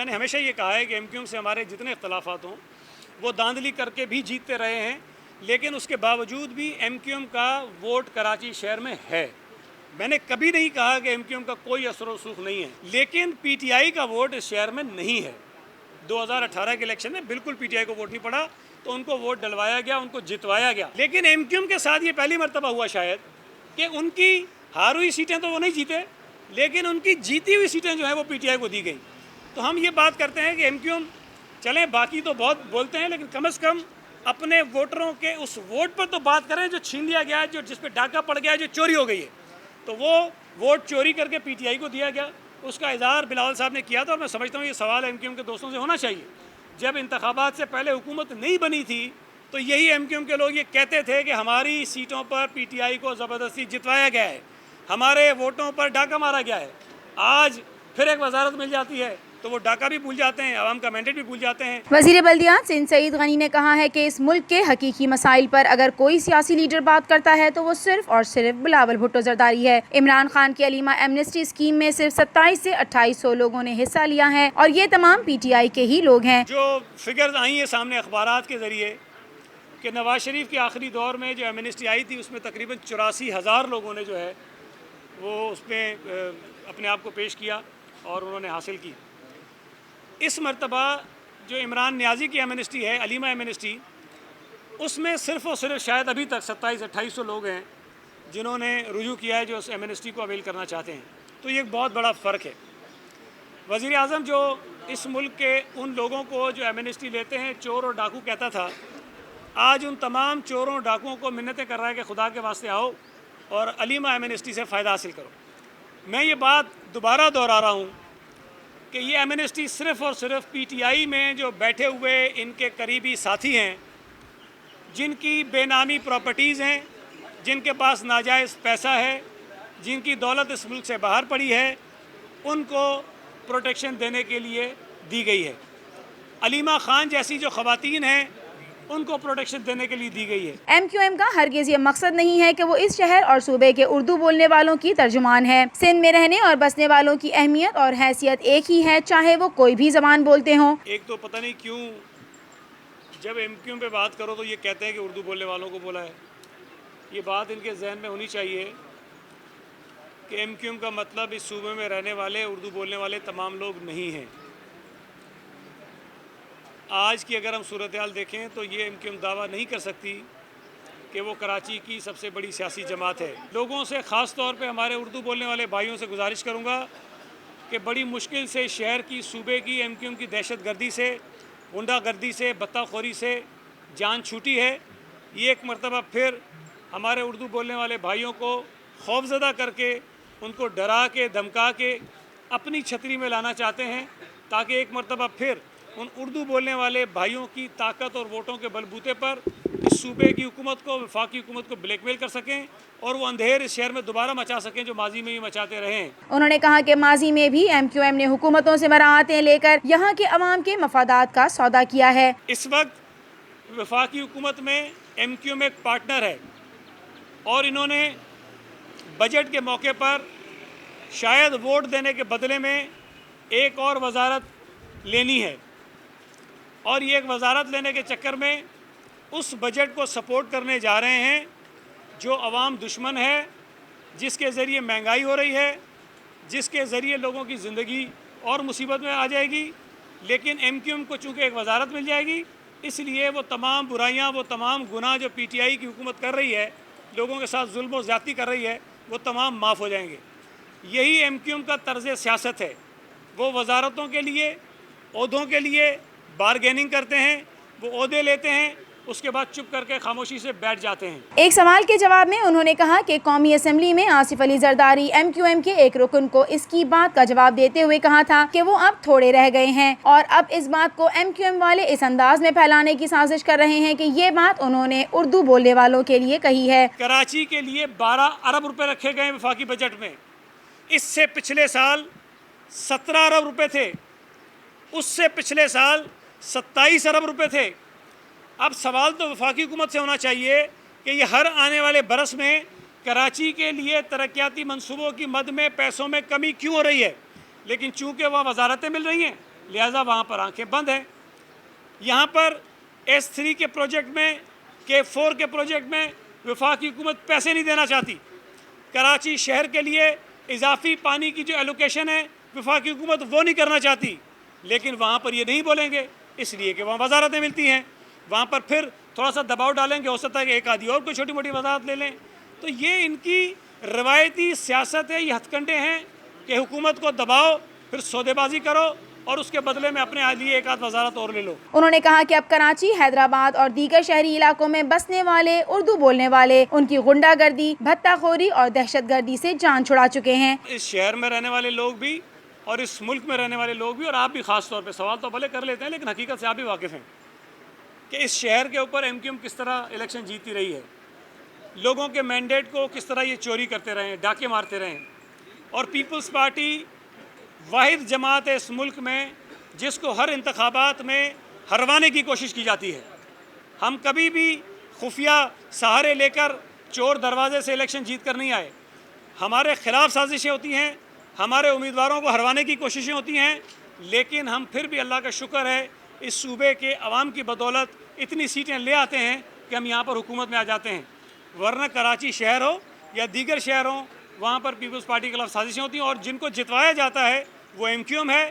मैंने हमेशा ये कहा है कि एमक्यूएम से हमारे जितने इख्तलाफात हों वो धांधली करके भी जीतते रहे हैं, लेकिन उसके बावजूद भी एमक्यूएम का वोट कराची शहर में है। मैंने कभी नहीं कहा कि एमक्यूएम का कोई असर व रसूख नहीं है, लेकिन पीटीआई का वोट इस शहर में नहीं है। 2018 के इलेक्शन में बिल्कुल पीटीआई को वोट नहीं पड़ा, तो उनको वोट डलवाया गया, उनको जितवाया गया। लेकिन एमक्यूएम के साथ ये पहली मरतबा हुआ शायद कि उनकी हार हुई सीटें तो वो नहीं जीते, लेकिन उनकी जीती हुई सीटें जो हैं वो पीटीआई को दी गई। तो हम ये बात करते हैं कि एमक्यूएम चलें, बाकी तो बहुत बोलते हैं, लेकिन कम से कम अपने वोटरों के उस वोट पर तो बात करें जो छीन लिया गया है, जो जिस पर डाका पड़ गया है, जो चोरी हो गई है। तो वो वोट चोरी करके पीटीआई को दिया गया, उसका इज़हार बिलावल साहब ने किया था। और मैं समझता हूँ ये सवाल एमक्यूएम के दोस्तों से होना चाहिए। जब इंतखाबात से पहले हुकूमत नहीं बनी थी तो यही एमक्यूएम के लोग ये कहते थे कि हमारी सीटों पर पीटीआई को ज़बरदस्ती जितवाया गया है, हमारे वोटों पर डाका मारा गया है। आज फिर एक वजारत मिल जाती है तो वो डाका भी भूल जाते हैं, आवाम का मैंडेट भी भूल जाते हैं। वज़ीर बल्दियात सिंध सईद गनी ने कहा है कि इस मुल्क के हकीकी मसाइल पर अगर कोई सियासी लीडर बात करता है तो वो सिर्फ और सिर्फ बिलावल भुट्टो जरदारी है। इमरान खान की अलीमा एमनेस्टी स्कीम में सिर्फ 27 से 2800 लोगों ने हिस्सा लिया है और ये तमाम पीटीआई के ही लोग हैं। जो फिगर्स आई है सामने अखबारात के ज़रिए कि नवाज शरीफ के आखिरी दौर में जो एमनेस्टी आई थी उसमें तकरीबन 84,000 लोगों ने जो है वो उसमें अपने आप को पेश किया और उन्होंने हासिल की। इस मरतबा जो इमरान नियाज़ी की एमनेस्टी है, अलीमा एमनेस्टी, उसमें सिर्फ़ और सिर्फ शायद अभी तक 27-2800 लोग हैं जिन्होंने रुजू किया है, जो उस एमनेस्टी को अवेल करना चाहते हैं। तो ये एक बहुत बड़ा फ़र्क है। वज़ीर आज़म जो इस मुल्क के उन लोगों को जो एमनेस्टी लेते हैं चोर और डाकू कहता था, आज उन तमाम चोरों और डाकुओं को मिन्नतें कर रहा है कि खुदा के वास्ते आओ और अलीमा एमनेस्टी से फ़ायदा हासिल करो। मैं ये बात दोबारा दोहरा रहा हूँ कि ये एमनेस्टी सिर्फ़ और सिर्फ पीटीआई में जो बैठे हुए इनके करीबी साथी हैं, जिनकी बेनामी प्रॉपर्टीज़ हैं, जिनके पास नाजायज़ पैसा है, जिनकी दौलत इस मुल्क से बाहर पड़ी है, उनको प्रोटेक्शन देने के लिए दी गई है। अलीमा खान जैसी जो ख़वातीन हैं उनको प्रोटेक्शन देने के लिए दी गई है। एमक्यूएम का हरगिज़ ये मकसद नहीं है कि वो इस शहर और सूबे के उर्दू बोलने वालों की तर्जुमान है। सिंध में रहने और बसने वालों की अहमियत और हैसियत एक ही है, चाहे वो कोई भी ज़बान बोलते हों। एक तो पता नहीं क्यों जब एमक्यूएम पे बात करो तो ये कहते हैं कि उर्दू बोलने वालों को बोला है। ये बात इनके जहन में होनी चाहिए कि एमक्यूएम का मतलब इस सूबे में रहने वाले उर्दू बोलने वाले तमाम लोग नहीं हैं। आज की अगर हम सूरत हाल देखें तो ये एमक्यूएम दावा नहीं कर सकती कि वो कराची की सबसे बड़ी सियासी जमात है। लोगों से ख़ास तौर पे हमारे उर्दू बोलने वाले भाइयों से गुजारिश करूँगा कि बड़ी मुश्किल से शहर की, सूबे की एमक्यूएम की दहशत गर्दी से, गुंडागर्दी से, बत्ताखोरी से जान छूटी है। ये एक मरतबा फिर हमारे उर्दू बोलने वाले भाइयों को खौफज़दा करके, उनको डरा के, धमका के अपनी छतरी में लाना चाहते हैं, ताकि एक मरतबा फिर उन उर्दू बोलने वाले भाइयों की ताकत और वोटों के बलबूते पर इस सूबे की हुकूमत को, वफाकी हुकूमत को ब्लैकमेल कर सकें और वो अंधेर इस शहर में दोबारा मचा सकें जो माजी में ही मचाते रहे हैं। उन्होंने कहा कि माजी में भी एमक्यूएम ने हुकूमतों से बराअतें लेकर यहाँ के अवाम के मफादात का सौदा किया है। इस वक्त वफाकी हुकूमत में एमक्यूएम एक पार्टनर है और इन्होंने बजट के मौके पर शायद वोट देने के बदले में एक और वजारत लेनी है और ये एक वजारत लेने के चक्कर में उस बजट को सपोर्ट करने जा रहे हैं जो अवाम दुश्मन है, जिसके ज़रिए महंगाई हो रही है, जिसके ज़रिए लोगों की ज़िंदगी और मुसीबत में आ जाएगी। लेकिन एमक्यूएम को चूँकि एक वजारत मिल जाएगी, इसलिए वो तमाम बुराइयाँ, वो तमाम गुनाह जो पीटीआई की हुकूमत कर रही है, लोगों के साथ जुल्म और ज़्यादती कर रही है, वो तमाम माफ़ हो जाएंगे। यही एमक्यूएम का तर्ज़ सियासत है। वो वजारतों के लिए, ओहदों के लिए बारगेनिंग करते हैं, वो ओहदे लेते हैं, उसके बाद चुप करके खामोशी से बैठ जाते हैं। एक सवाल के जवाब में उन्होंने कहा कि कौमी असम्बली में आसिफ अली जरदारी एमक्यूएम के एक रुकन को इसकी बात का जवाब देते हुए कहा था कि वो अब थोड़े रह गए हैं और अब इस बात को एमक्यूएम वाले इस अंदाज में फैलाने की साजिश कर रहे हैं कि ये बात उन्होंने उर्दू बोलने वालों के लिए कही है। कराची के लिए 12 अरब रुपए रखे गए वफाकी बजट में। इससे पिछले साल 17 अरब रुपए थे, उससे पिछले साल 27 अरब रुपए थे। अब सवाल तो वफाकी हुकूमत से होना चाहिए कि ये हर आने वाले बरस में कराची के लिए तरक्याती मंसूबों की मद में पैसों में कमी क्यों हो रही है। लेकिन चूँकि वह वजारतें मिल रही हैं, लिहाजा वहाँ पर आंखें बंद हैं। यहाँ पर S3 के प्रोजेक्ट में, K4 के प्रोजेक्ट में वफाकी हुकूमत पैसे नहीं देना चाहती। कराची शहर के लिए इजाफी पानी की जो एलोकेशन है वफाकी हुकूमत वो नहीं करना चाहती, लेकिन वहाँ पर ये नहीं बोलेंगे इसलिए कि वहाँ वजारतें मिलती हैं। वहाँ पर फिर थोड़ा सा दबाव डालेंगे, हो सकता है कि एक आधी और कोई छोटी मोटी वजारत ले लें। तो ये इनकी रवायती सियासत है, ये हथकंडे हैं कि हुकूमत को दबाओ, फिर सौदेबाजी करो और उसके बदले में अपने लिए एक आध वजारत और ले लो। उन्होंने कहा कि अब कराची, हैदराबाद और दीगर शहरी इलाकों में बसने वाले उर्दू बोलने वाले उनकी गुंडागर्दी, भत्ताखोरी और दहशतगर्दी से जान छुड़ा चुके हैं। इस शहर में रहने वाले लोग भी और इस मुल्क में रहने वाले लोग भी, और आप भी ख़ास तौर पे सवाल तो भले कर लेते हैं, लेकिन हकीकत से आप भी वाकिफ़ हैं कि इस शहर के ऊपर MQM किस तरह इलेक्शन जीतती रही है, लोगों के मैंडेट को किस तरह ये चोरी करते रहे, डाके मारते रहे। और पीपल्स पार्टी वाहिद जमात है इस मुल्क में जिसको हर इंतखाबात में हरवाने की कोशिश की जाती है। हम कभी भी खुफिया सहारे लेकर चोर दरवाजे से इलेक्शन जीत कर नहीं आए। हमारे ख़िलाफ़ साजिशें होती हैं, हमारे उम्मीदवारों को हरवाने की कोशिशें होती हैं, लेकिन हम फिर भी अल्लाह का शुक्र है इस सूबे के अवाम की बदौलत इतनी सीटें ले आते हैं कि हम यहाँ पर हुकूमत में आ जाते हैं। वरना कराची शहर हो या दीगर शहर हों, वहाँ पर पीपल्स पार्टी के खिलाफ साजिशें होती हैं और जिनको जितवाया जाता है वो MQM है